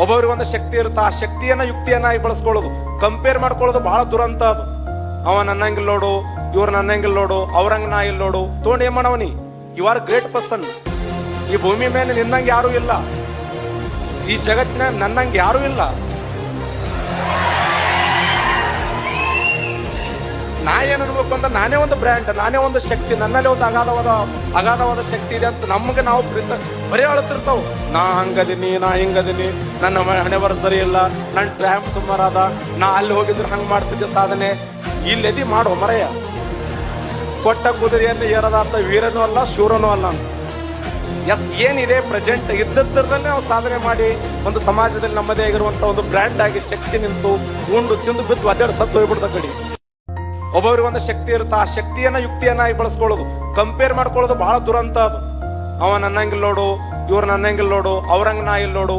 ಒಬ್ಬೊಬ್ರಿಗೆ ಒಂದು ಶಕ್ತಿ ಇರುತ್ತೆ, ಆ ಶಕ್ತಿಯನ್ನ ಯುಕ್ತಿಯನ್ನಾಗಿ ಬಳಸ್ಕೊಳ್ಳೋದು, ಕಂಪೇರ್ ಮಾಡ್ಕೊಳ್ಳೋದು ಬಹಳ ದುರಂತ ಅದು. ಅವ ನನ್ನಂಗಿಲ್ ನೋಡು, ಇವ್ರು ನನ್ನಂಗಿಲ್ ನೋಡು, ಅವ್ರಂಗ ನಾ ಇಲ್ಲಿ ನೋಡು, ತಗೊಂಡು ಏನ್ ಮಾಡವನಿ? You are great person. ಈ ಭೂಮಿ ಮೇಲೆ ನಿನ್ನಂಗೆ ಯಾರು ಇಲ್ಲ, ಈ ಜಗತ್ತಿನ ನನ್ನಂಗೆ ಯಾರು ಇಲ್ಲ. ನಾ ಏನ್ ಅನ್ಬೇಕು ಅಂತ, ನಾನೇ ಒಂದು ಬ್ರ್ಯಾಂಡ್, ನಾನೇ ಒಂದು ಶಕ್ತಿ, ನನ್ನಲ್ಲಿ ಒಂದು ಅಗಾಧವಾದ ಶಕ್ತಿ ಇದೆ ಅಂತ ನಮ್ಗೆ ನಾವು ಬರೀ ಅಳ್ತಿರ್ತಾವ. ನಾ ಹಂಗದೀನಿ, ನಾ ಹಿಂಗದೀನಿ, ನನ್ನ ಹಣೆ ಬರ ಸರಿ ಇಲ್ಲ, ನನ್ನ ಟ್ರ್ಯಾಂಪ್ ಸುಮಾರಾದ, ನಾ ಅಲ್ಲಿ ಹೋಗಿದ್ರೆ ಹಂಗ್ ಮಾಡ್ತಿದ್ದೆ ಸಾಧನೆ. ಇಲ್ಲೆದಿ ಮಾಡೋ ಮರೆಯ, ಕೊಟ್ಟ ಕುದುರೆಯನ್ನು ಏರದಾರ್ಥ ವೀರನೂ ಅಲ್ಲ ಶೂರನೂ ಅಲ್ಲ ಅಂತ. ಏನಿದೆ ಪ್ರೆಸೆಂಟ್ ಇದ್ದದ್ರಲ್ಲೇ ನಾವು ಸಾಧನೆ ಮಾಡಿ ಒಂದು ಸಮಾಜದಲ್ಲಿ ನಮ್ಮದೇ ಆಗಿರುವಂತ ಒಂದು ಬ್ರ್ಯಾಂಡ್ ಆಗಿ ಶಕ್ತಿ ನಿಂತು ಉಂಡು ತಿಂದು ಬಿದ್ದು ಅಡ್ಡಾಡ್ ಸತ್ತು ಹೋಗ್ಬಿಡ್ದ ಕಡೆ. ಒಬ್ಬೊಬ್ರಿಗೆ ಒಂದು ಶಕ್ತಿ ಇರುತ್ತೆ, ಆ ಶಕ್ತಿಯನ್ನ ಯುಕ್ತಿಯನ್ನಾಗಿ ಬಳಸ್ಕೊಳ್ಳೋದು, ಕಂಪೇರ್ ಮಾಡ್ಕೊಳ್ಳೋದು ಬಹಳ ದುರಂತ ಅದು. ಅವ ನನ್ನಂಗಿಲ್ ನೋಡು, ಇವ್ರು ನನ್ನಂಗಿಲ್ ನೋಡು, ಅವ್ರಂಗ ನಾ ಇಲ್ಲಿ ನೋಡು,